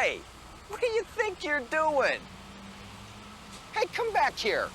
Hey, what do you think you're doing? Hey, come back here.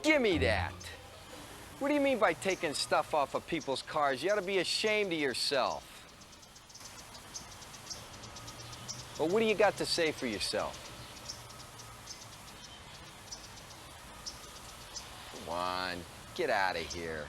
Give me that. What do you mean by taking stuff off of people's cars? You ought to be ashamed of yourself. Well, what do you got to say for yourself? Come on, get out of here.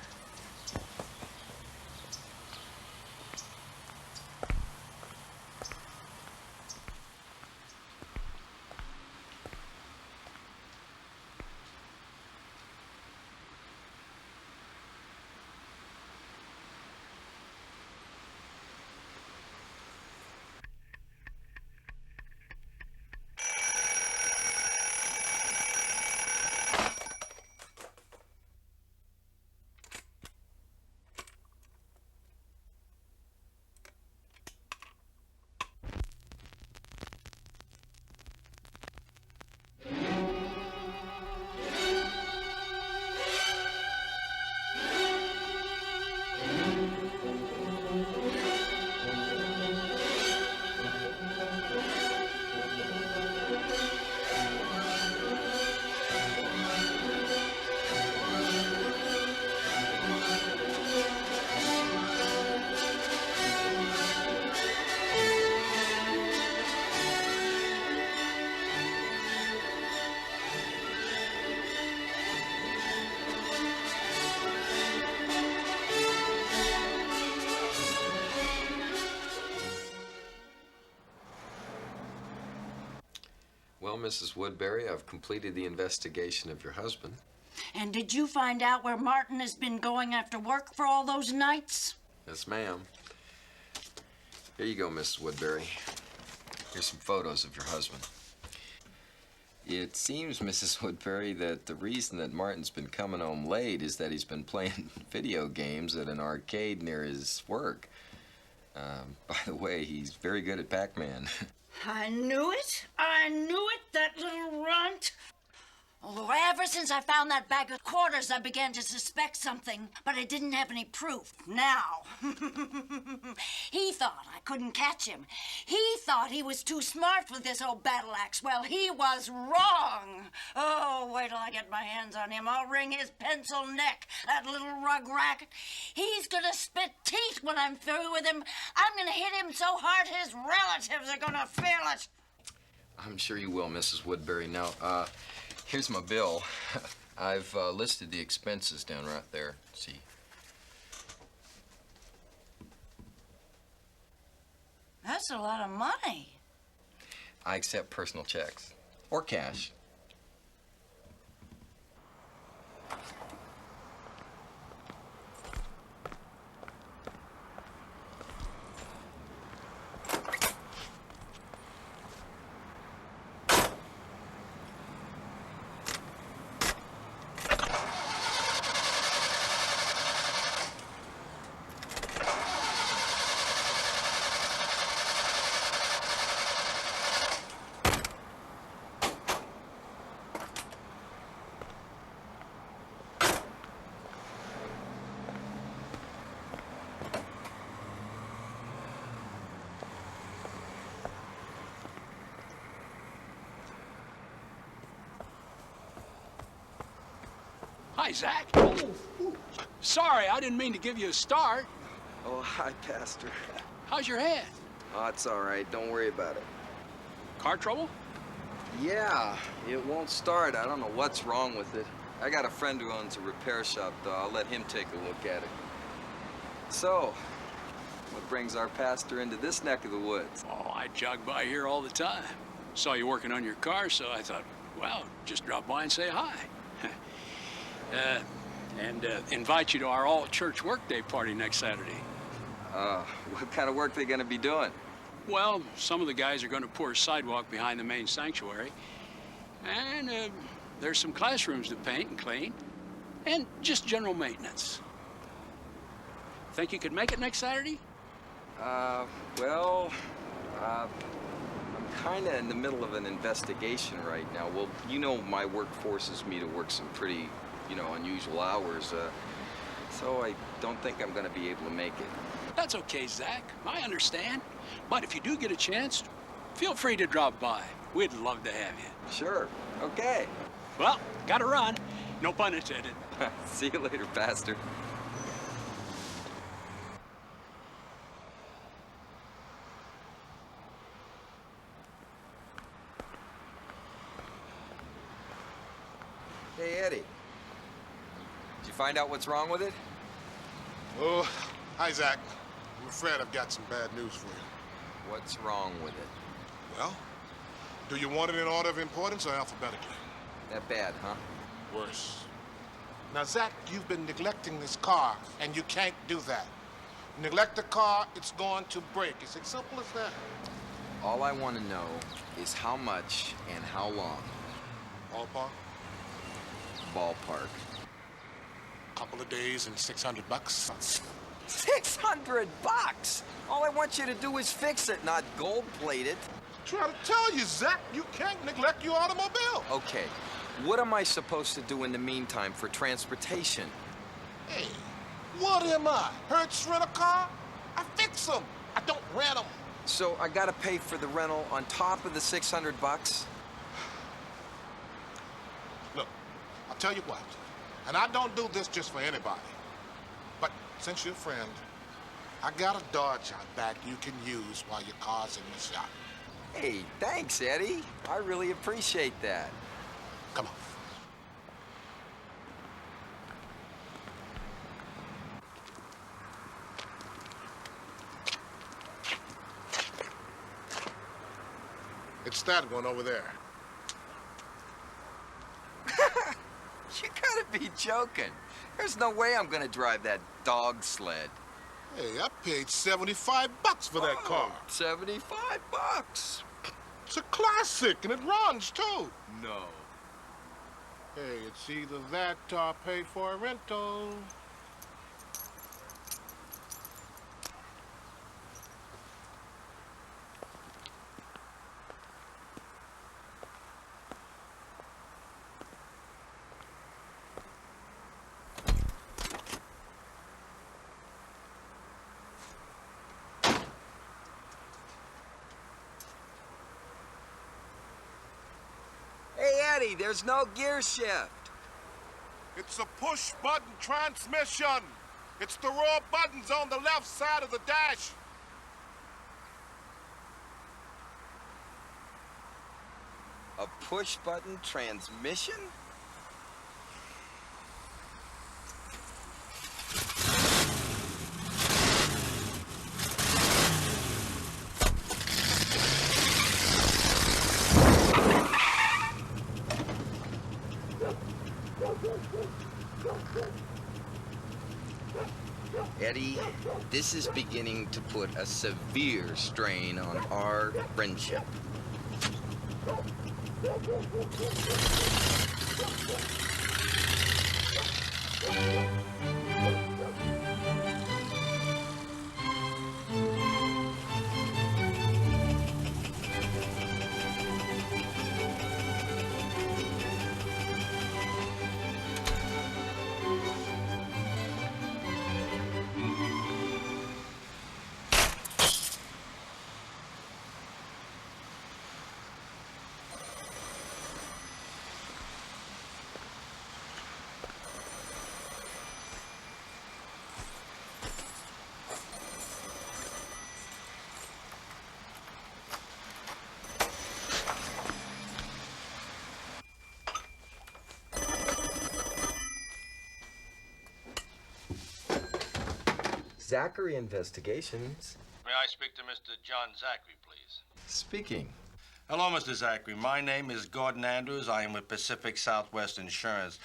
Well, Mrs. Woodbury, I've completed the investigation of your husband. And did you find out where Martin has been going after work for all those nights? Yes, ma'am. Here you go, Mrs. Woodbury. Here's some photos of your husband. It seems, Mrs. Woodbury, that the reason that Martin's been coming home late is that he's been playing video games at an arcade near his work. By the way, he's very good at Pac-Man. I knew it. I knew it, that little runt. Oh, ever since I found that bag of quarters, I began to suspect something, but I didn't have any proof. Now, he thought I couldn't catch him. He thought he was too smart for this old battle axe. Well, he was wrong. Oh, wait till I get my hands on him. I'll wring his pencil neck, that little rug rat. He's gonna spit teeth when I'm through with him. I'm gonna hit him so hard his relatives are gonna feel it. I'm sure you will, Mrs. Woodbury. Now, here's my bill. I've listed the expenses down right there. See. That's a lot of money. I accept personal checks or cash. Hi, Zack. Sorry, I didn't mean to give you a start. Oh, hi, Pastor. How's your head? Oh, it's all right. Don't worry about it. Car trouble? Yeah, it won't start. I don't know what's wrong with it. I got a friend who owns a repair shop, though. I'll let him take a look at it. So, what brings our pastor into this neck of the woods? Oh, I jog by here all the time. Saw you working on your car, so I thought, well, just drop by and say hi. And invite you to our all-church workday party next Saturday. What kind of work they gonna be doing? Well, some of the guys are going to pour a sidewalk behind the main sanctuary. And there's some classrooms to paint and clean. And just general maintenance. Think you could make it next Saturday? Well, I'm kind of in the middle of an investigation right now. Well, you know my work forces me to work some pretty, unusual hours. So I don't think I'm going to be able to make it. That's okay, Zack. I understand. But if you do get a chance, feel free to drop by. We'd love to have you. Sure. Okay. Well, gotta run. No pun intended. See you later, Pastor. Hey, Eddie. Did you find out what's wrong with it? Oh, hi, Zack. I'm afraid I've got some bad news for you. What's wrong with it? Well, do you want it in order of importance or alphabetically? That bad, huh? Worse. Now, Zack, you've been neglecting this car, and you can't do that. Neglect the car, it's going to break. It's as simple as that. All I want to know is how much and how long. Ballpark? Ballpark. Couple of days and $600. $600? All I want you to do is fix it, not gold plate it. Try to tell you, Zack, you can't neglect your automobile. Okay, what am I supposed to do in the meantime for transportation? Hey, what am I? Hertz rent a car? I fix them. I don't rent them. So I gotta pay for the rental on top of the $600? Look, I'll tell you what, and I don't do this just for anybody, but since you're a friend, I got a Dodge out back you can use while your car's in the shop. Hey, thanks, Eddie. I really appreciate that. Come on. It's that one over there. be joking. There's no way I'm gonna drive that dog sled. Hey, I paid $75 for that car. 75 bucks. It's a classic, and it runs, too. No. Hey, it's either that or pay for a rental. Hey, Eddie, there's no gear shift. It's a push-button transmission. It's the raw buttons on the left side of the dash. A push-button transmission? Eddie, this is beginning to put a severe strain on our friendship. Zachary Investigations. May I speak to Mr. John Zachary, please? Speaking. Hello, Mr. Zachary. My name is Gordon Andrews. I am with Pacific Southwest Insurance.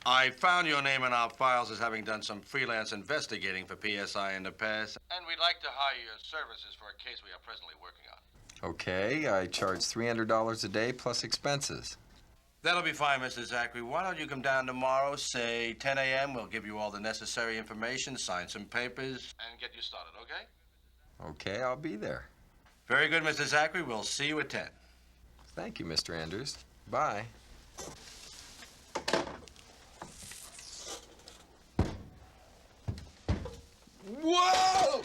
I found your name in our files as having done some freelance investigating for PSI in the past, and we'd like to hire your services for a case we are presently working on. Okay, I charge $300 a day plus expenses. That'll be fine, Mr. Zachary. Why don't you come down tomorrow, say 10 a.m. We'll give you all the necessary information, sign some papers, and get you started, okay? Okay, I'll be there. Very good, Mr. Zachary. We'll see you at 10. Thank you, Mr. Andrews. Bye. Whoa!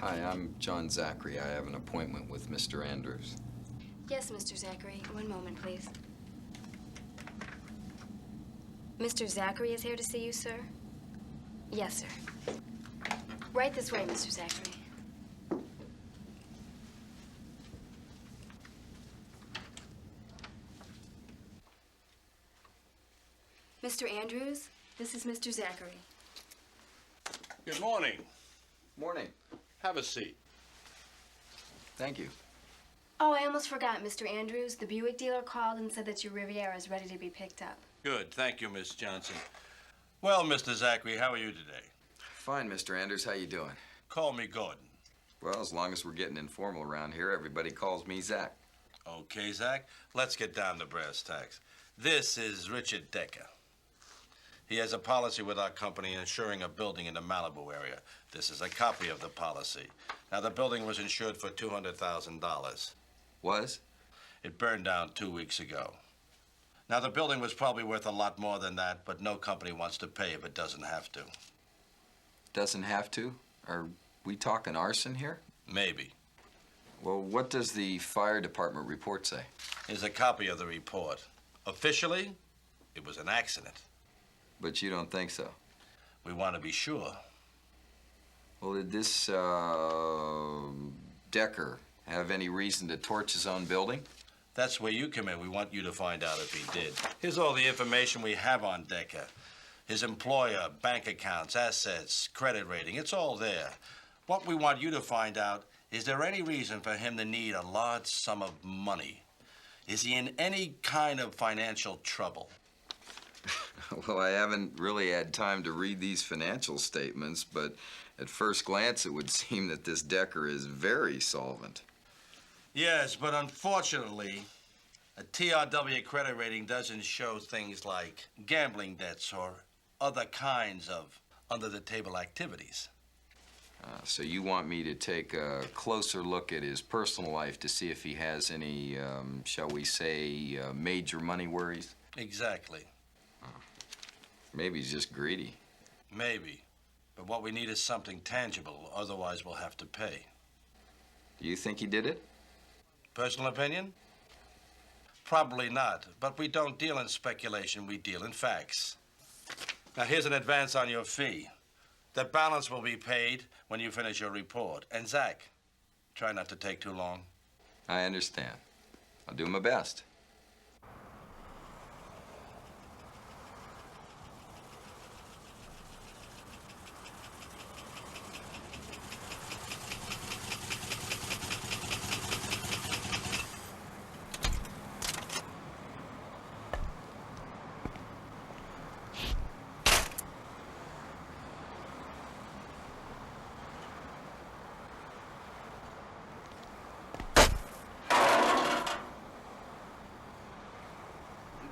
Hi, I'm John Zachary. I have an appointment with Mr. Andrews. Yes, Mr. Zachary. One moment, please. Mr. Zachary is here to see you, sir? Yes, sir. Right this way, Mr. Zachary. Mr. Andrews, this is Mr. Zachary. Good morning. Morning. Have a seat. Thank you. Oh, I almost forgot, Mr. Andrews. The Buick dealer called and said that your Riviera is ready to be picked up. Good. Thank you, Miss Johnson. Well, Mr. Zachary, how are you today? Fine, Mr. Anders. How you doing? Call me Gordon. Well, as long as we're getting informal around here, everybody calls me Zack. Okay, Zack, let's get down to brass tacks. This is Richard Decker. He has a policy with our company insuring a building in the Malibu area. This is a copy of the policy. Now, the building was insured for $200,000. Was? It burned down 2 weeks ago. Now, the building was probably worth a lot more than that, but no company wants to pay if it doesn't have to. Doesn't have to? Are we talking arson here? Maybe. Well, what does the fire department report say? Here's a copy of the report. Officially, it was an accident. But you don't think so? We want to be sure. Well, did this, Decker have any reason to torch his own building? That's where you come in. We want you to find out if he did. Here's all the information we have on Decker. His employer, bank accounts, assets, credit rating. It's all there. What we want you to find out, is there any reason for him to need a large sum of money? Is he in any kind of financial trouble? Well, I haven't really had time to read these financial statements, but at first glance, it would seem that this Decker is very solvent. Yes, but unfortunately, a TRW credit rating doesn't show things like gambling debts or other kinds of under-the-table activities. So you want me to take a closer look at his personal life to see if he has any, shall we say, major money worries? Exactly. Maybe he's just greedy. Maybe. But what we need is something tangible, otherwise we'll have to pay. Do you think he did it? Personal opinion? Probably not, but we don't deal in speculation, we deal in facts. Now, here's an advance on your fee. The balance will be paid when you finish your report. And Zack, try not to take too long. I understand. I'll do my best.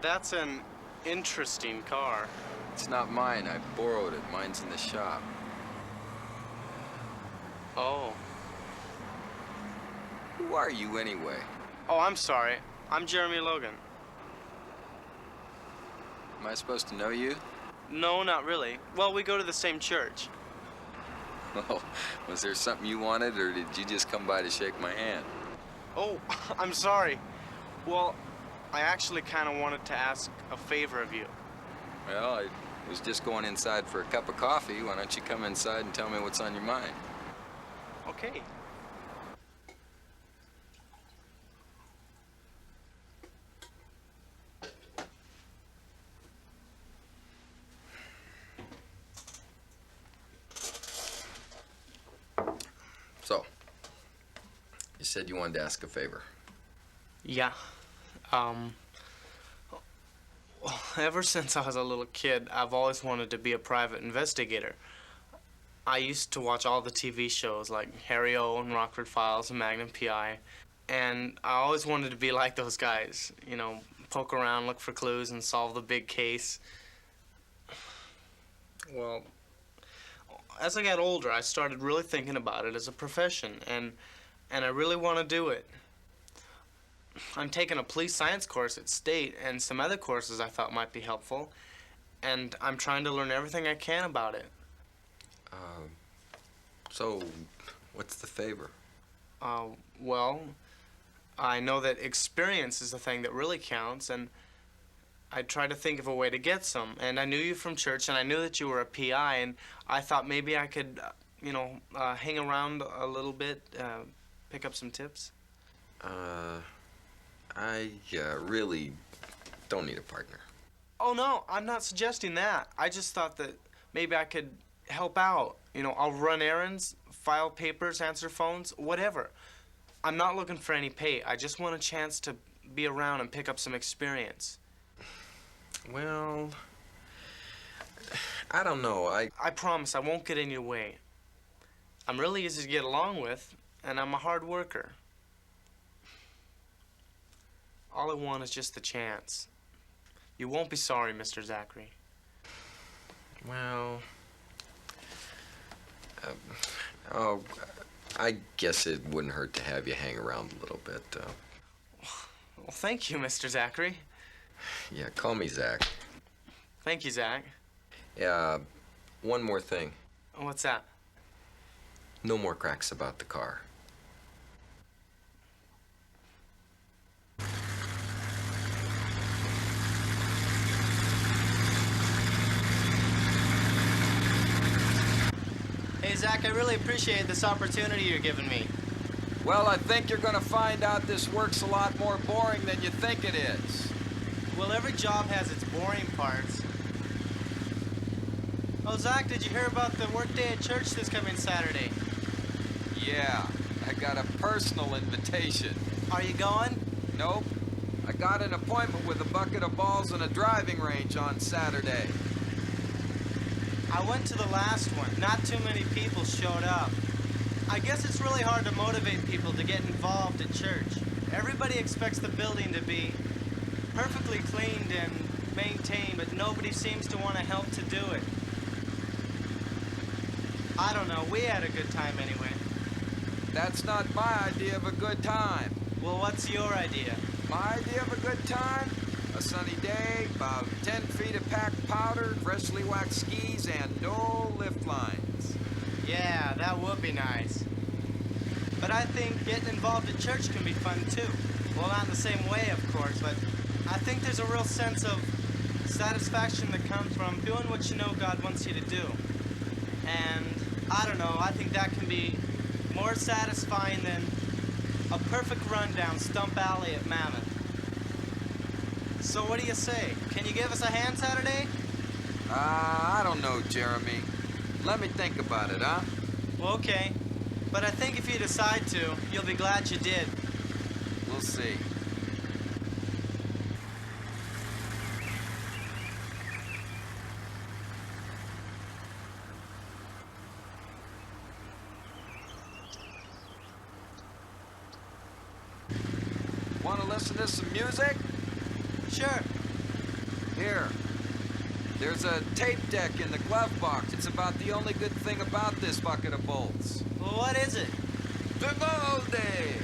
That's an interesting car. It's not mine. I borrowed it. Mine's in the shop. Oh. Who are you anyway? Oh, I'm sorry. I'm Jeremy Logan. Am I supposed to know you? No, not really. Well, we go to the same church. Well, was there something you wanted, or did you just come by to shake my hand? Oh, I'm sorry. Well, I actually kind of wanted to ask a favor of you. Well, I was just going inside for a cup of coffee. Why don't you come inside and tell me what's on your mind? Okay. So, you said you wanted to ask a favor. Yeah. Ever since I was a little kid, I've always wanted to be a private investigator. I used to watch all the TV shows like Harry O and Rockford Files and Magnum P.I. And I always wanted to be like those guys, you know, poke around, look for clues, and solve the big case. Well, as I got older, I started really thinking about it as a profession, and I really want to do it. I'm taking a police science course at State and some other courses I thought might be helpful, and I'm trying to learn everything I can about it. So, what's the favor? Well, I know that experience is the thing that really counts, and I tried to think of a way to get some. And I knew you from church, and I knew that you were a PI, and I thought maybe I could, hang around a little bit, pick up some tips. I really don't need a partner. Oh, no, I'm not suggesting that. I just thought that maybe I could help out. You know, I'll run errands, file papers, answer phones, whatever. I'm not looking for any pay. I just want a chance to be around and pick up some experience. Well, I don't know. I promise I won't get in your way. I'm really easy to get along with, and I'm a hard worker. All I want is just the chance. You won't be sorry, Mr. Zachary. Well, oh, I guess it wouldn't hurt to have you hang around a little bit. Well, thank you, Mr. Zachary. Yeah, call me Zack. Thank you, Zack. Yeah, one more thing. What's that? No more cracks about the car. Hey, Zack, I really appreciate this opportunity you're giving me. Well, I think you're gonna find out this work's a lot more boring than you think it is. Well, every job has its boring parts. Oh, Zack, did you hear about the workday at church this coming Saturday? Yeah, I got a personal invitation. Are you going? Nope. I got an appointment with a bucket of balls and a driving range on Saturday. I went to the last one. Not too many people showed up. I guess it's really hard to motivate people to get involved at church. Everybody expects the building to be perfectly cleaned and maintained, but nobody seems to want to help to do it. I don't know. We had a good time anyway. That's not my idea of a good time. Well, what's your idea? My idea of a good time? A sunny day, about 10 feet of packed powder, freshly waxed skis, and no lift lines. Yeah, that would be nice. But I think getting involved at church can be fun too. Well, not in the same way, of course, but I think there's a real sense of satisfaction that comes from doing what you know God wants you to do. And I don't know, I think that can be more satisfying than a perfect run down Stump Alley at Mammoth. So what do you say? Can you give us a hand Saturday? I don't know, Jeremy. Let me think about it, huh? Well, okay. But I think if you decide to, you'll be glad you did. We'll see. Want to listen to some music? Sure. Here. There's a tape deck in the glove box. It's about the only good thing about this bucket of bolts. Well, what is it? Vivaldi!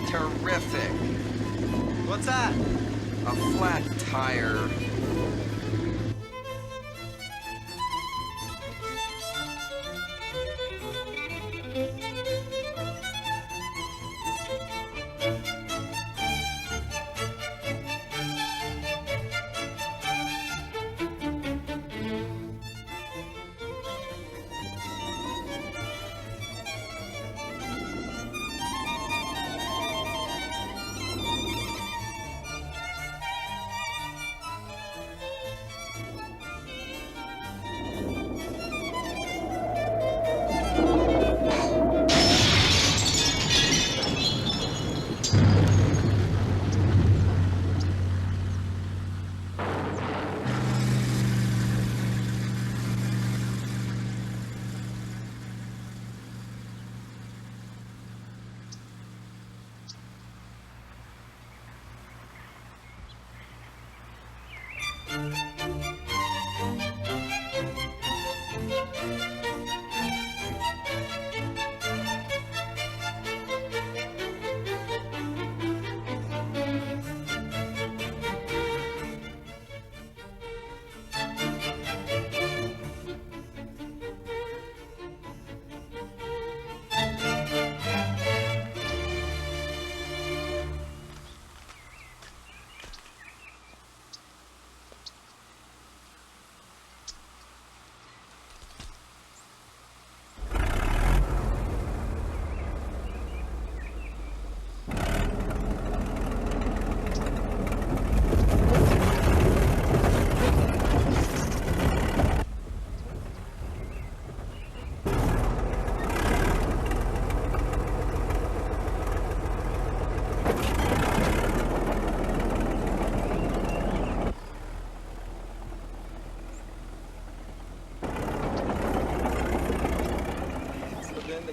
Terrific. What's that? A flat tire.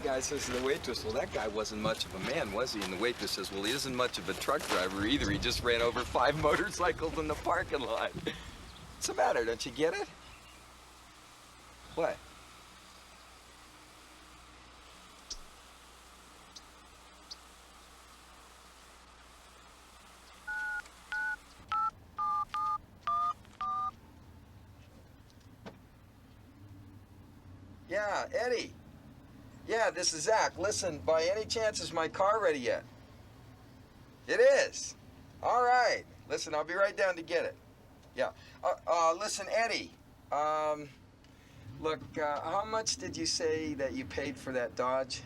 Guy says to the waitress, well, that guy wasn't much of a man, was he? And the waitress says, well, he isn't much of a truck driver either. He just ran over 5 motorcycles in the parking lot. What's the matter? Don't you get it? What? Yeah, Eddie. Yeah, this is Zack. Listen, by any chance, is my car ready yet? It is. All right. Listen, I'll be right down to get it. Yeah. Listen, Eddie. Look, how much did you say that you paid for that Dodge?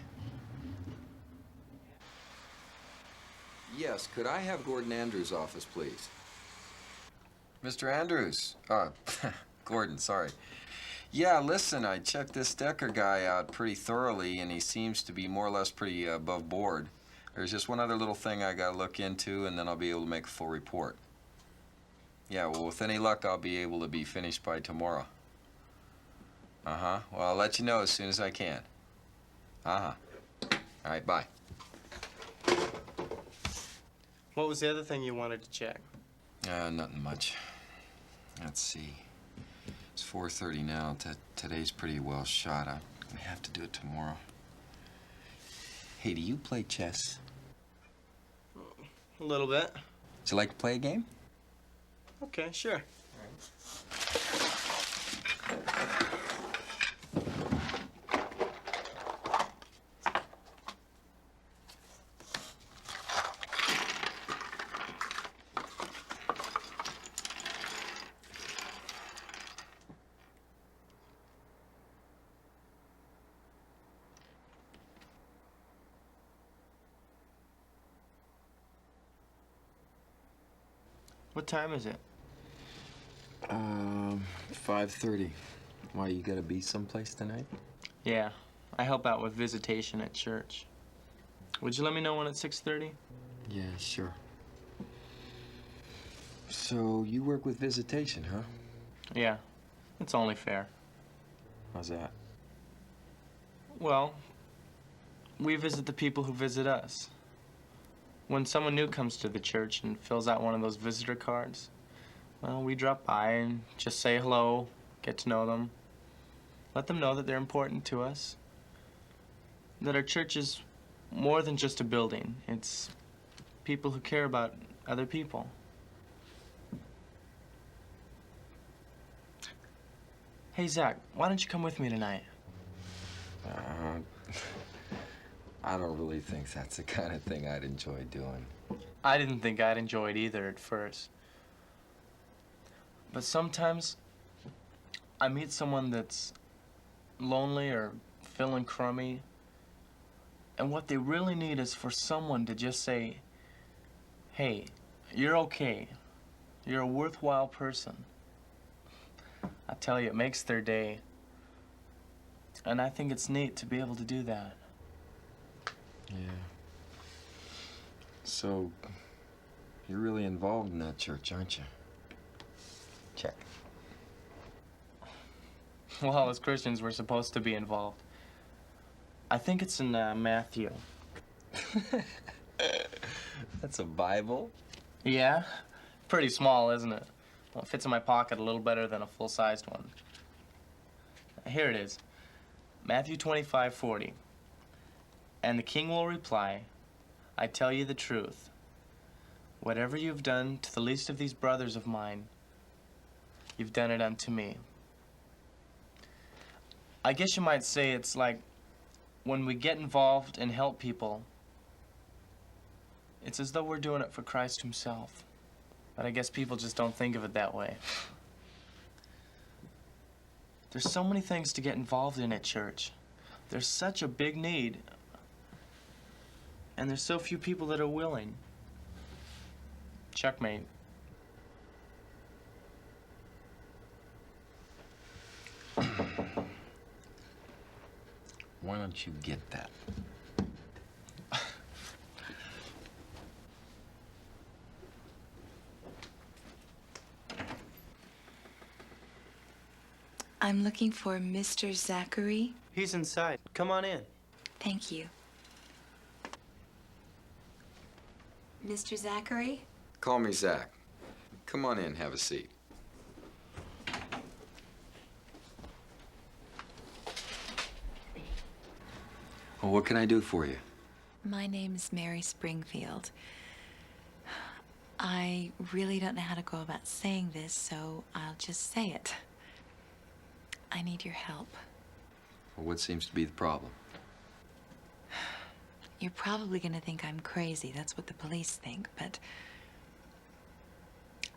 Yes, could I have Gordon Andrews' office, please? Mr. Andrews. Gordon, sorry. Yeah, listen, I checked this Decker guy out pretty thoroughly, and he seems to be more or less pretty above board. There's just one other little thing I gotta look into, and then I'll be able to make a full report. Yeah, well, with any luck, I'll be able to be finished by tomorrow. Uh-huh. Well, I'll let you know as soon as I can. Uh-huh. All right, bye. What was the other thing you wanted to check? Nothing much. Let's see. It's 4:30 now. Today's pretty well shot. I have to do it tomorrow. Hey, do you play chess? A little bit. Would you like to play a game? Okay, sure. What time is it? 5:30. Why, you gotta be someplace tonight? Yeah, I help out with visitation at church. Would you let me know when it's 6:30? Yeah, sure. So, you work with visitation, huh? Yeah, it's only fair. How's that? Well, we visit the people who visit us. When someone new comes to the church and fills out one of those visitor cards, well, we drop by and just say hello, get to know them, let them know that they're important to us, that our church is more than just a building. It's people who care about other people. Hey, Zack, why don't you come with me tonight? I don't really think that's the kind of thing I'd enjoy doing. I didn't think I'd enjoy it either at first. But sometimes I meet someone that's lonely or feeling crummy, and what they really need is for someone to just say, hey, you're okay. You're a worthwhile person. I tell you, it makes their day. And I think it's neat to be able to do that. Yeah. So, you're really involved in that church, aren't you? Check. Well, as Christians, we're supposed to be involved. I think it's in Matthew. That's a Bible? Yeah? Pretty small, isn't it? Well, it fits in my pocket a little better than a full-sized one. Here it is. Matthew 25:40. And the king will reply, I tell you the truth. Whatever you've done to the least of these brothers of mine, you've done it unto me. I guess you might say it's like when we get involved and help people, it's as though we're doing it for Christ himself. But I guess people just don't think of it that way. There's so many things to get involved in at church. There's such a big need. And there's so few people that are willing. Checkmate. Why don't you get that? I'm looking for Mr. Zachary. He's inside. Come on in. Thank you. Mr. Zachary? Call me Zack. Come on in, have a seat. Well, what can I do for you? My name is Mary Springfield. I really don't know how to go about saying this, so I'll just say it. I need your help. Well, what seems to be the problem? You're probably going to think I'm crazy. That's what the police think, but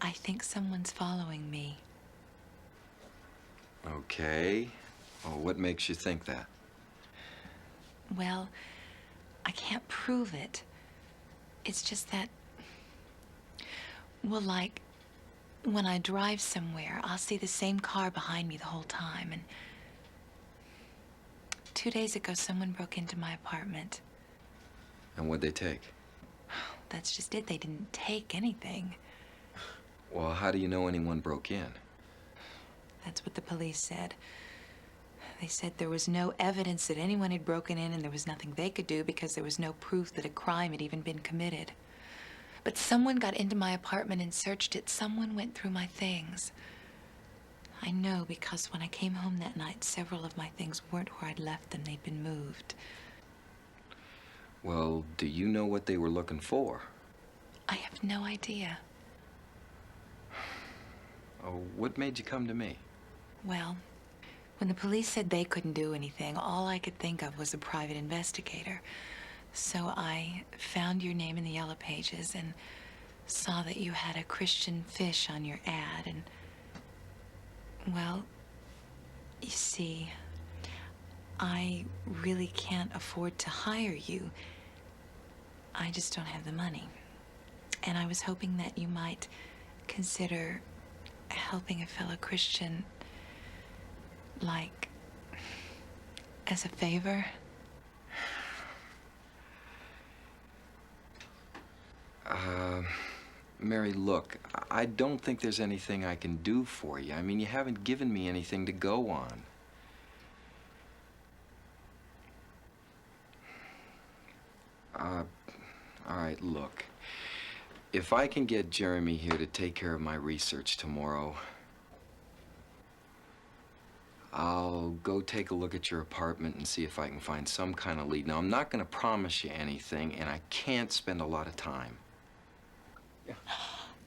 I think someone's following me. Okay. Well, what makes you think that? Well, I can't prove it. It's just that, well, like, when I drive somewhere, I'll see the same car behind me the whole time, and 2 days ago, someone broke into my apartment. And what'd they take? That's just it. They didn't take anything. Well, how do you know anyone broke in? That's what the police said. They said there was no evidence that anyone had broken in, and there was nothing they could do because there was no proof that a crime had even been committed. But someone got into my apartment and searched it. Someone went through my things. I know because when I came home that night, several of my things weren't where I'd left them. They'd been moved. Well, do you know what they were looking for? I have no idea. Oh, what made you come to me? Well, when the police said they couldn't do anything, all I could think of was a private investigator. So I found your name in the Yellow Pages and saw that you had a Christian fish on your ad, and, well, you see, I really can't afford to hire you. I just don't have the money. And I was hoping that you might consider helping a fellow Christian, like, as a favor. Mary, look, I don't think there's anything I can do for you. I mean, you haven't given me anything to go on. All right, look. If I can get Jeremy here to take care of my research tomorrow, I'll go take a look at your apartment and see if I can find some kind of lead. Now, I'm not going to promise you anything, and I can't spend a lot of time.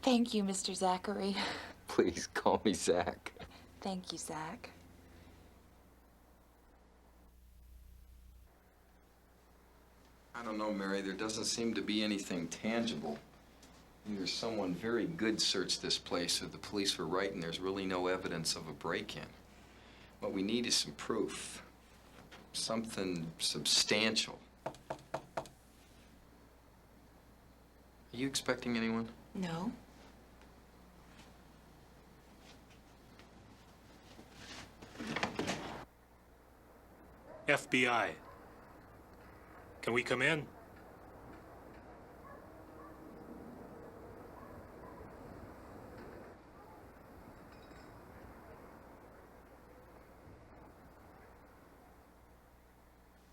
Thank you, Mr. Zachary. Please call me Zack. Thank you, Zack. I don't know, Mary. There doesn't seem to be anything tangible. Either someone very good searched this place or the police were right and there's really no evidence of a break-in. What we need is some proof. Something substantial. Are you expecting anyone? No. FBI. Can we come in?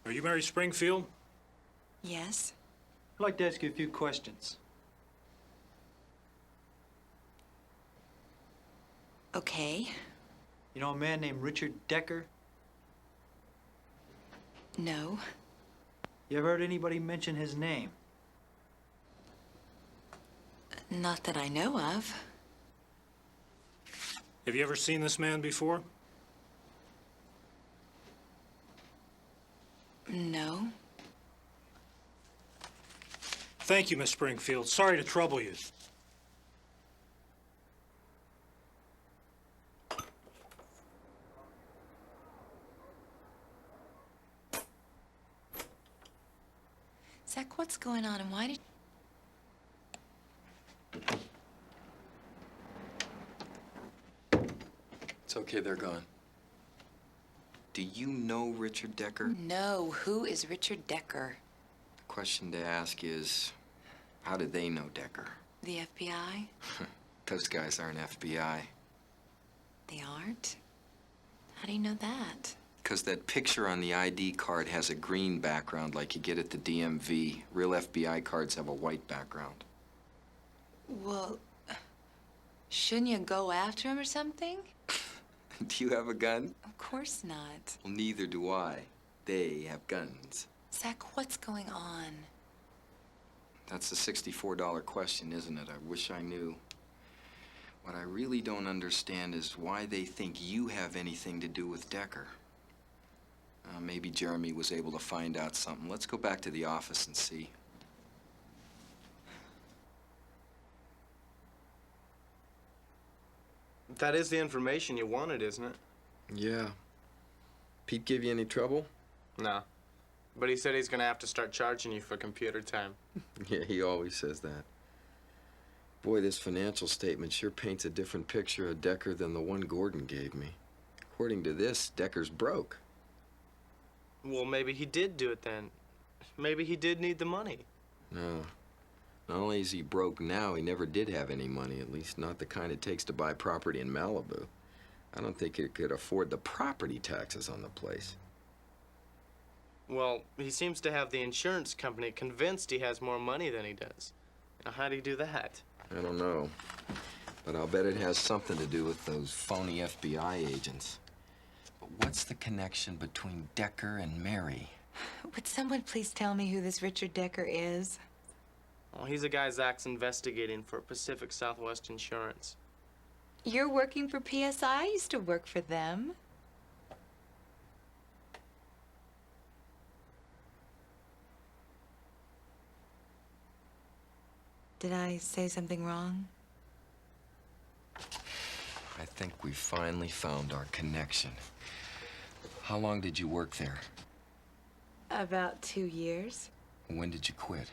Are you Mary Springfield? Yes? I'd like to ask you a few questions. Okay. You know a man named Richard Decker? No. You ever heard anybody mention his name? Not that I know of. Have you ever seen this man before? No. Thank you, Miss Springfield. Sorry to trouble you. Zack, what's going on and why did... It's okay, they're gone. Do you know Richard Decker? No, who is Richard Decker? The question to ask is, how did they know Decker? The FBI? Those guys aren't FBI. They aren't? How do you know that? Because that picture on the ID card has a green background like you get at the DMV. Real FBI cards have a white background. Well, shouldn't you go after him or something? Do you have a gun? Of course not. Well, neither do I. They have guns. Zack, what's going on? That's a $64 question, isn't it? I wish I knew. What I really don't understand is why they think you have anything to do with Decker. Maybe Jeremy was able to find out something. Let's go back to the office and see. That is the information you wanted, isn't it? Yeah. Pete give you any trouble? No. But he said he's gonna have to start charging you for computer time. Yeah, he always says that. Boy, this financial statement sure paints a different picture of Decker than the one Gordon gave me. According to this, Decker's broke. Well, maybe he did do it then. Maybe he did need the money. No. Not only is he broke now, he never did have any money, at least not the kind it takes to buy property in Malibu. I don't think he could afford the property taxes on the place. Well, he seems to have the insurance company convinced he has more money than he does. Now, how do you do that? I don't know. But I'll bet it has something to do with those phony FBI agents. But what's the connection between Decker and Mary? Would someone please tell me who this Richard Decker is? Well, he's a guy Zack's investigating for Pacific Southwest Insurance. You're working for PSI? I used to work for them. Did I say something wrong? I think we finally found our connection. How long did you work there? About 2 years. When did you quit?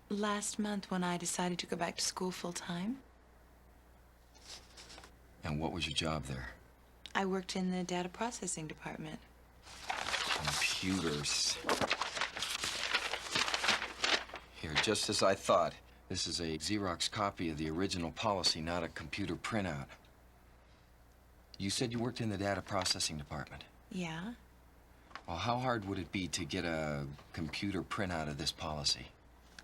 Last month when I decided to go back to school full-time. And what was your job there? I worked in the data processing department. Computers. Here, just as I thought. This is a Xerox copy of the original policy, not a computer printout. You said you worked in the data processing department. Yeah? Well, how hard would it be to get a computer printout of this policy?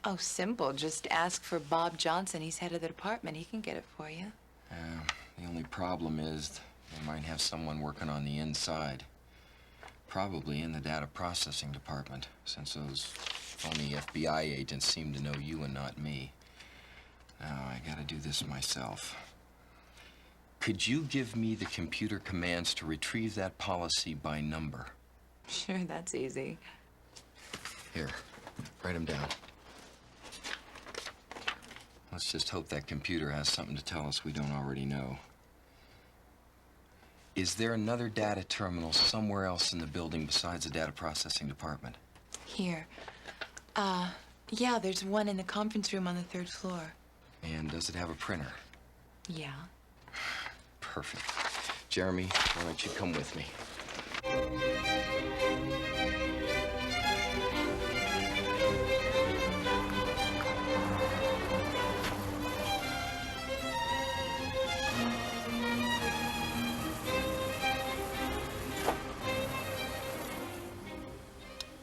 Oh, simple. Just ask for Bob Johnson. He's head of the department. He can get it for you. The only problem is We might have someone working on the inside. Probably in the data processing department, since those phony FBI agents seem to know you and not me. Now, I gotta do this myself. Could you give me the computer commands to retrieve that policy by number? Sure, that's easy. Here, write them down. Let's just hope that computer has something to tell us we don't already know. Is there another data terminal somewhere else in the building besides the data processing department? Here. Yeah, there's one in the conference room on the 3rd floor. And does it have a printer? Yeah. Perfect. Jeremy, why don't you come with me?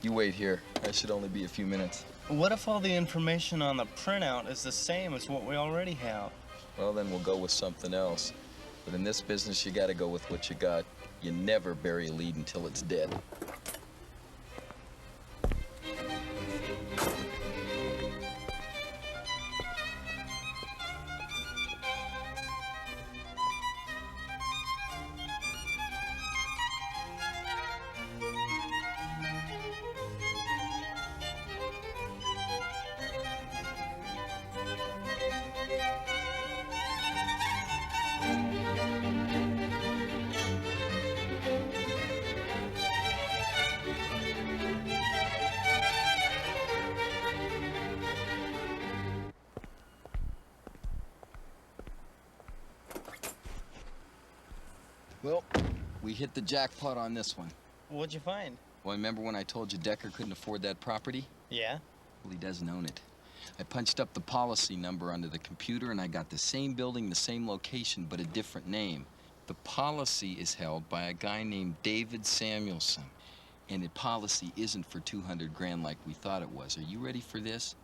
You wait here. That should only be a few minutes. What if all the information on the printout is the same as what we already have? Well, then we'll go with something else. But in this business, you gotta go with what you got. You never bury a lead until it's dead. Well, we hit the jackpot on this one. What'd you find? Well, remember when I told you Decker couldn't afford that property? Yeah? Well, he doesn't own it. I punched up the policy number onto the computer, and I got the same building, the same location, but a different name. The policy is held by a guy named David Samuelson, and the policy isn't for 200 grand like we thought it was. Are you ready for this?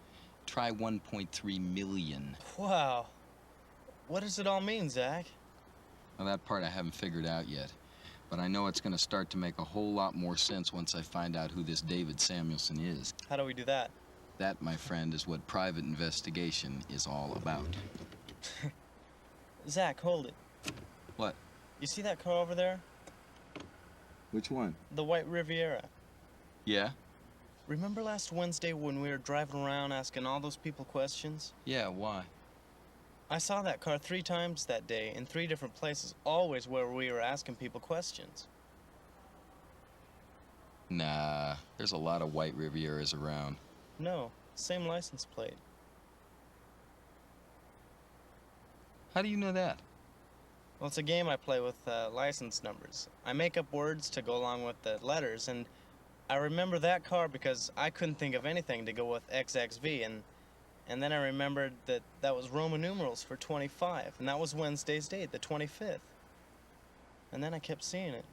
Try 1.3 million. Wow. What does it all mean, Zack? Well, that part I haven't figured out yet. But I know it's going to start to make a whole lot more sense once I find out who this David Samuelson is. How do we do that? That, my friend, is what private investigation is all about. Zack, hold it. What? You see that car over there? Which one? The white Riviera. Yeah? Remember last Wednesday when we were driving around asking all those people questions? Yeah, why? I saw that car 3 times that day in 3 different places, always where we were asking people questions. Nah, there's a lot of white Rivieras around. No, same license plate. How do you know that? Well, it's a game I play with license numbers. I make up words to go along with the letters, and I remember that car because I couldn't think of anything to go with XXV, and then I remembered that that was Roman numerals for 25, and that was Wednesday's date, the 25th. And then I kept seeing it.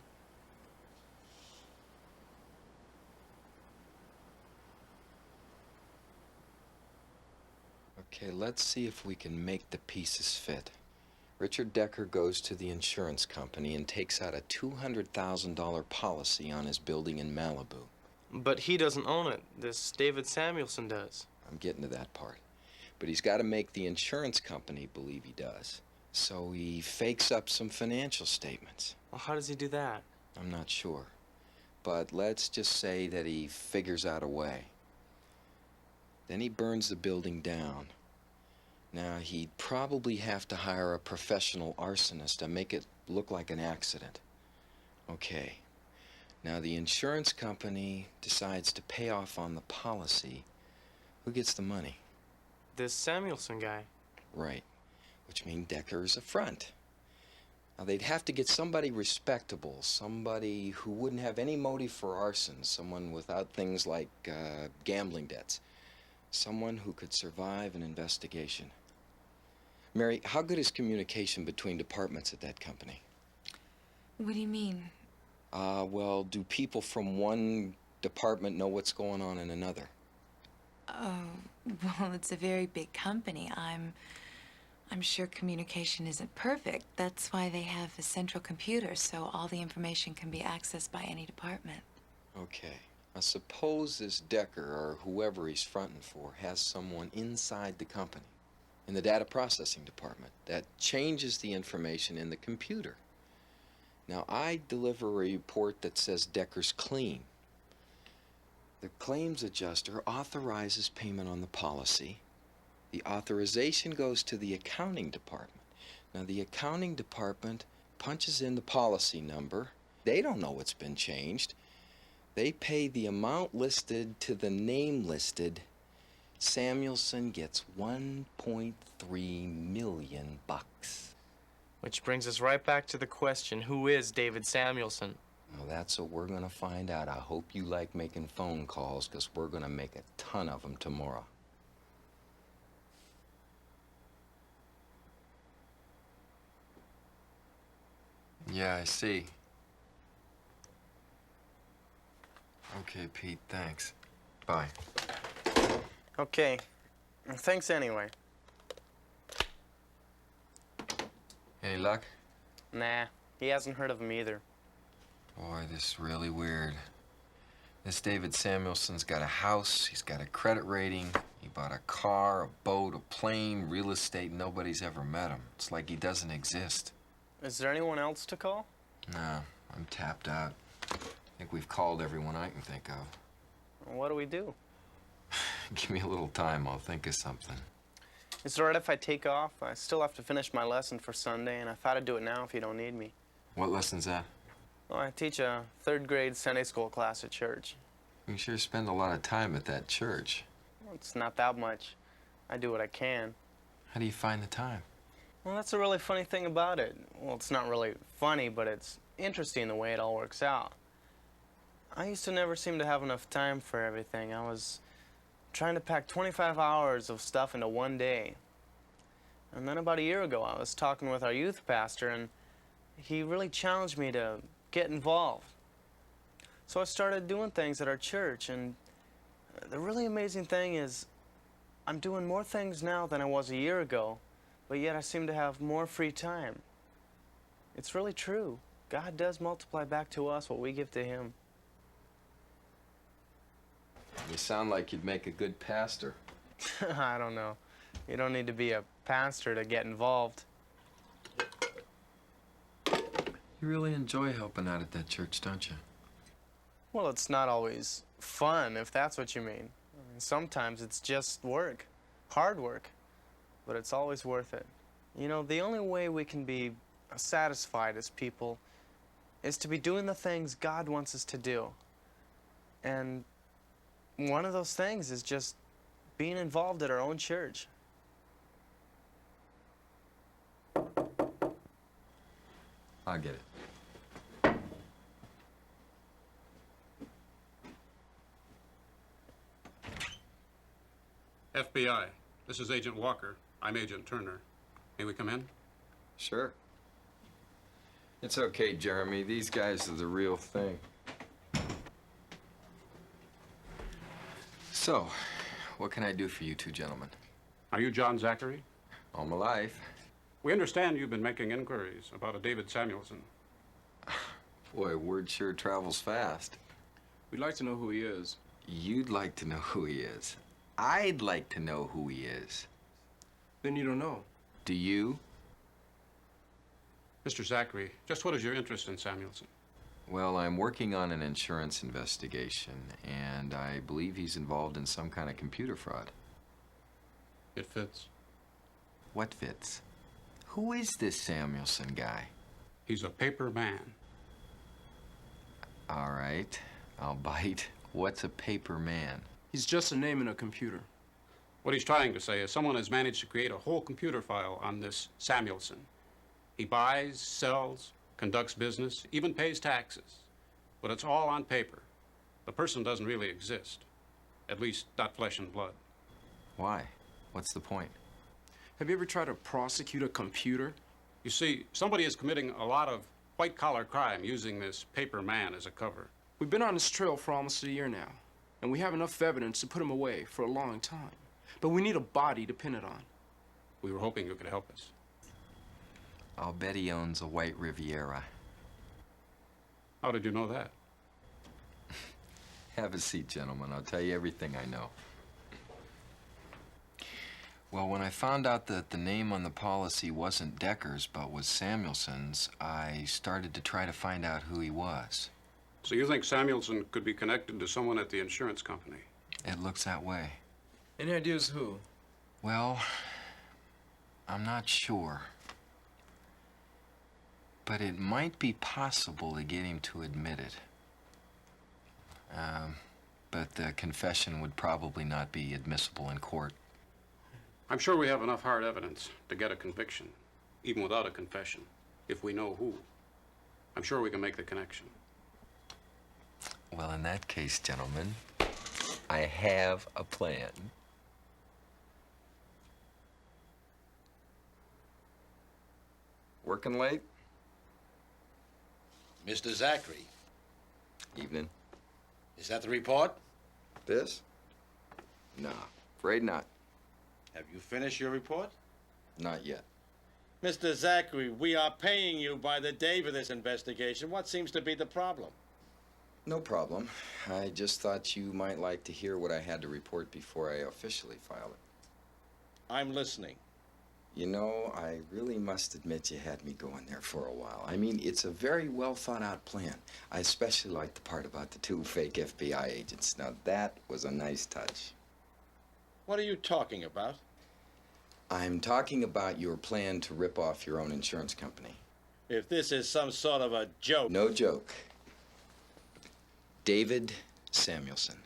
Okay, let's see if we can make the pieces fit. Richard Decker goes to the insurance company and takes out a $200,000 policy on his building in Malibu. But he doesn't own it. This David Samuelson does. I'm getting to that part. But he's got to make the insurance company believe he does. So he fakes up some financial statements. Well, how does he do that? I'm not sure. But let's just say that he figures out a way. Then he burns the building down. Now, he'd probably have to hire a professional arsonist to make it look like an accident. Okay. Now, the insurance company decides to pay off on the policy. Who gets the money? This Samuelson guy. Right. Which means Decker's a front. Now, they'd have to get somebody respectable, somebody who wouldn't have any motive for arson, someone without things like gambling debts, someone who could survive an investigation. Mary, how good is communication between departments at that company? What do you mean? Well, do people from one department know what's going on in another? Oh, well, it's a very big company. I'm I'm sure communication isn't perfect. That's why they have a central computer, so all the information can be accessed by any department. Okay. Now suppose this Decker, or whoever he's fronting for, has someone inside the company, in the data processing department, that changes the information in the computer. Now, I deliver a report that says Decker's clean. The claims adjuster authorizes payment on the policy. The authorization goes to the accounting department. Now, the accounting department punches in the policy number. They don't know what's been changed. They pay the amount listed to the name listed. Samuelson gets $1.3 million. Which brings us right back to the question, who is David Samuelson? Well, that's what we're gonna find out. I hope you like making phone calls, because we're gonna make a ton of them tomorrow. Yeah, I see. Okay, Pete, thanks. Bye. Okay. Thanks anyway. Any luck? Nah, he hasn't heard of him either. Boy, this is really weird. This David Samuelson's got a house, he's got a credit rating, he bought a car, a boat, a plane, real estate. Nobody's ever met him. It's like he doesn't exist. Is there anyone else to call? No, I'm tapped out. I think we've called everyone I can think of. What do we do? Give me a little time, I'll think of something. Is it all right if I take off? I still have to finish my lesson for Sunday, and I thought I'd do it now if you don't need me. What lesson's that? Well, I teach a third-grade Sunday school class at church. You sure spend a lot of time at that church. Well, it's not that much. I do what I can. How do you find the time? Well, that's a really funny thing about it. Well, it's not really funny, but it's interesting the way it all works out. I used to never seem to have enough time for everything. I was trying to pack 25 hours of stuff into one day. And then about a year ago, I was talking with our youth pastor, and he really challenged me to get involved. So I started doing things at our church, and the really amazing thing is I'm doing more things now than I was a year ago, but yet I seem to have more free time. It's really true. God does multiply back to us what we give to him. You sound like you'd make a good pastor. I don't know. You don't need to be a pastor to get involved. You really enjoy helping out at that church, don't you? Well, it's not always fun, if that's what you mean. I mean, sometimes it's just work, hard work, but it's always worth it. You know, the only way we can be satisfied as people is to be doing the things God wants us to do. And one of those things is just being involved at our own church. I'll get it. FBI, this is Agent Walker. I'm Agent Turner. May we come in? Sure. It's okay, Jeremy. These guys are the real thing. So, what can I do for you two gentlemen? Are you John Zachary? All my life. We understand you've been making inquiries about a David Samuelson. Boy, word sure travels fast. We'd like to know who he is. You'd like to know who he is. I'd like to know who he is. Then you don't know. Do you? Mr. Zachary, just what is your interest in Samuelson? Well, I'm working on an insurance investigation, and I believe he's involved in some kind of computer fraud. It fits. What fits? Who is this Samuelson guy? He's a paper man. All right, I'll bite. What's a paper man? He's just a name in a computer. What he's trying to say is someone has managed to create a whole computer file on this Samuelson. He buys, sells, conducts business, even pays taxes. But it's all on paper. The person doesn't really exist. At least not flesh and blood. Why? What's the point? Have you ever tried to prosecute a computer? You see, somebody is committing a lot of white-collar crime using this paper man as a cover. We've been on this trail for almost a year now, and we have enough evidence to put him away for a long time. But we need a body to pin it on. We were hoping you could help us. I'll bet he owns a white Riviera. How did you know that? Have a seat, gentlemen. I'll tell you everything I know. Well, when I found out that the name on the policy wasn't Decker's but was Samuelson's, I started to try to find out who he was. So you think Samuelson could be connected to someone at the insurance company? It looks that way. Any ideas who? Well, I'm not sure. But it might be possible to get him to admit it. But the confession would probably not be admissible in court. I'm sure we have enough hard evidence to get a conviction, even without a confession, if we know who. I'm sure we can make the connection. Well, in that case, gentlemen, I have a plan. Working late? Mr. Zachary, Evening. is that the report? This? No, afraid not. Have you finished your report? Not yet. Mr. Zachary, we are paying you by the day for this investigation. What seems to be the problem? No problem. I just thought you might like to hear what I had to report before I officially file it. I'm listening. You know, I really must admit you had me going there for a while. I mean, it's a very well thought out plan. I especially like the part about the 2 fake FBI agents. Now, that was a nice touch. What are you talking about? I'm talking about your plan to rip off your own insurance company. If this is some sort of a joke... No joke. David Samuelson.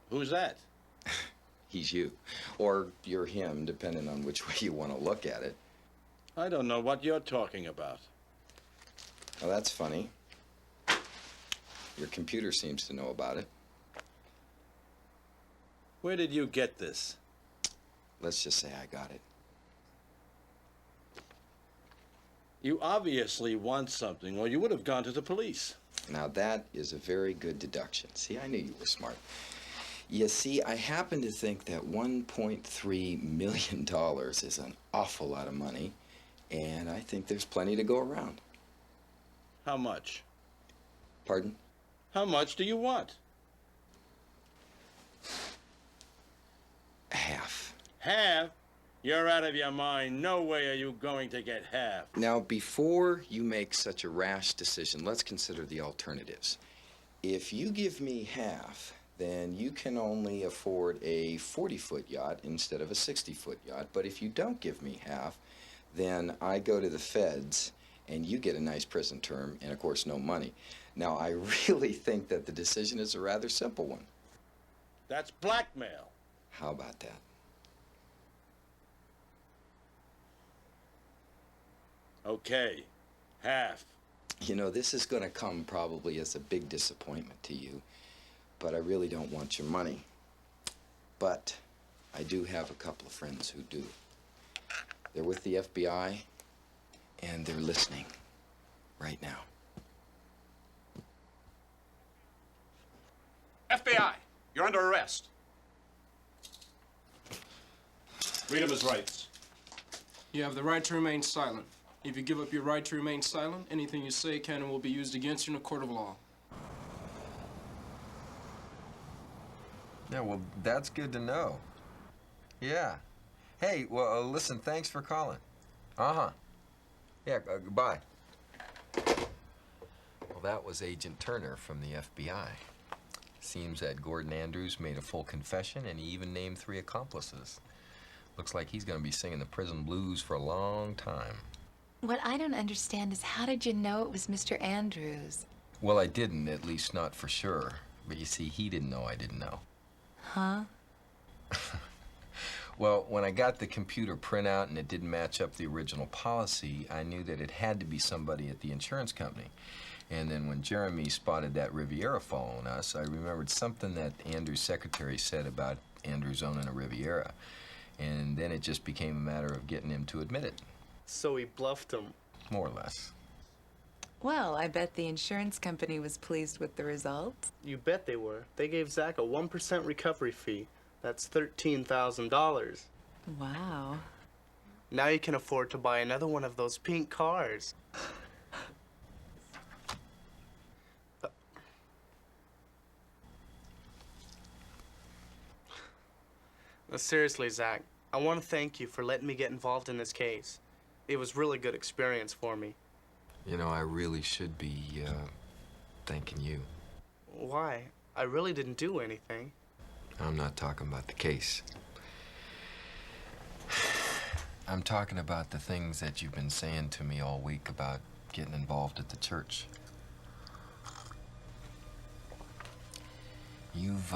Who's that? He's you. Or you're him, depending on which way you want to look at it. I don't know what you're talking about. Well, that's funny. Your computer seems to know about it. Where did you get this? Let's just say I got it. You obviously want something, or you would have gone to the police. Now, that is a very good deduction. See, I knew you were smart. You see, I happen to think that $1.3 million is an awful lot of money, and I think there's plenty to go around. How much? Pardon? How much do you want? Half. Half? You're out of your mind. No way are you going to get half. Now, before you make such a rash decision, let's consider the alternatives. If you give me half, then you can only afford a 40-foot yacht instead of a 60-foot yacht. But if you don't give me half, then I go to the feds, and you get a nice prison term, and of course, no money. Now, I really think that the decision is a rather simple one. That's blackmail. How about that? Okay, half. You know, this is going to come probably as a big disappointment to you, but I really don't want your money. But I do have a couple of friends who do. They're with the FBI, and they're listening right now. FBI, you're under arrest. Read him his rights. You have the right to remain silent. If you give up your right to remain silent, anything you say can and will be used against you in a court of law. Yeah, well, that's good to know. Yeah. Hey, well, listen, thanks for calling. Uh-huh. Yeah, goodbye. Well, that was Agent Turner from the FBI. Seems that Gordon Andrews made a full confession, and he even named 3 accomplices. Looks like he's gonna be singing the prison blues for a long time. What I don't understand is how did you know it was Mr. Andrews? Well, I didn't, at least not for sure. But you see, he didn't know I didn't know. Huh? Well, when I got the computer printout and it didn't match up the original policy, I knew that it had to be somebody at the insurance company. And then when Jeremy spotted that Riviera following us, I remembered something that Andrew's secretary said about Andrews owning a Riviera. And then it just became a matter of getting him to admit it. So he bluffed him. More or less. Well, I bet the insurance company was pleased with the results. You bet they were. They gave Zack a 1% recovery fee. That's $13,000. Wow. Now you can afford to buy another one of those pink cars. Seriously, Zack, I want to thank you for letting me get involved in this case. It was really good experience for me. You know, I really should be thanking you. Why? I really didn't do anything. I'm not talking about the case. I'm talking about the things that you've been saying to me all week about getting involved at the church. You've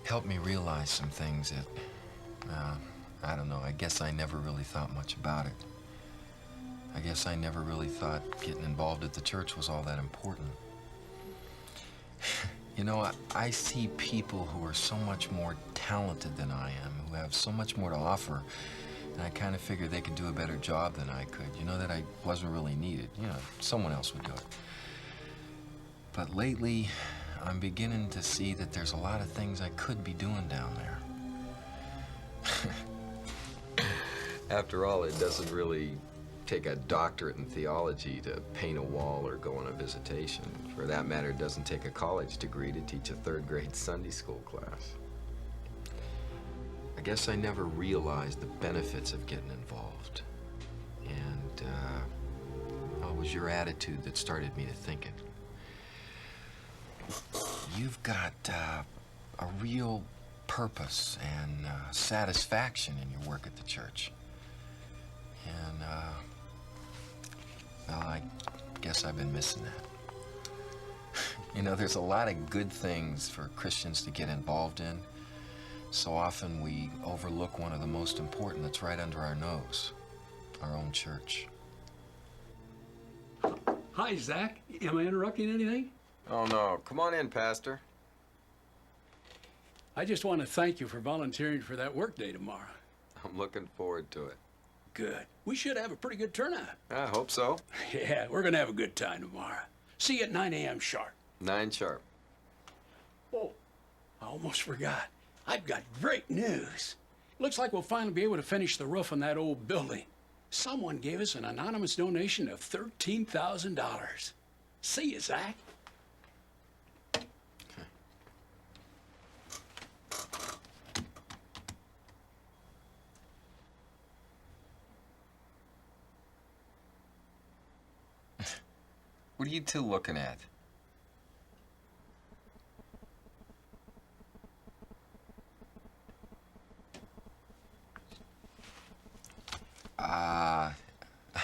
helped me realize some things that, I don't know, I guess I never really thought much about it. I guess I never really thought getting involved at the church was all that important. You know, I see people who are so much more talented than I am, who have so much more to offer, and I kind of figured they could do a better job than I could. You know, that I wasn't really needed. You know, someone else would do it. But lately, I'm beginning to see that there's a lot of things I could be doing down there. After all, it doesn't really take a doctorate in theology to paint a wall or go on a visitation. For that matter, it doesn't take a college degree to teach a third-grade Sunday school class. I guess I never realized the benefits of getting involved. And, well, it was your attitude that started me to thinking. You've got a real purpose and satisfaction in your work at the church. And, well, I guess I've been missing that. You know, there's a lot of good things for Christians to get involved in. So often we overlook one of the most important that's right under our nose, our own church. Hi, Zack. Am I interrupting anything? Oh, no. Come on in, Pastor. I just want to thank you for volunteering for that work day tomorrow. I'm looking forward to it. Good. We should have a pretty good turnout. I hope so. Yeah, we're going to have a good time tomorrow. See you at 9 a.m. sharp. 9 sharp. Oh, I almost forgot. I've got great news. Looks like we'll finally be able to finish the roof on that old building. Someone gave us an anonymous donation of $13,000. See you, Zack. What are you two looking at?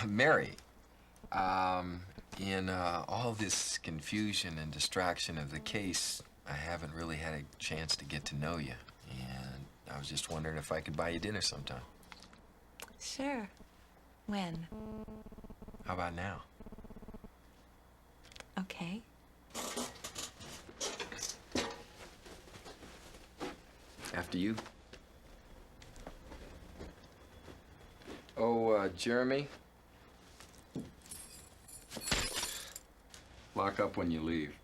Mary, in all this confusion and distraction of the case, I haven't really had a chance to get to know you. And I was just wondering if I could buy you dinner sometime. Sure. When? How about now? Okay. After you. Oh, Jeremy. Lock up when you leave.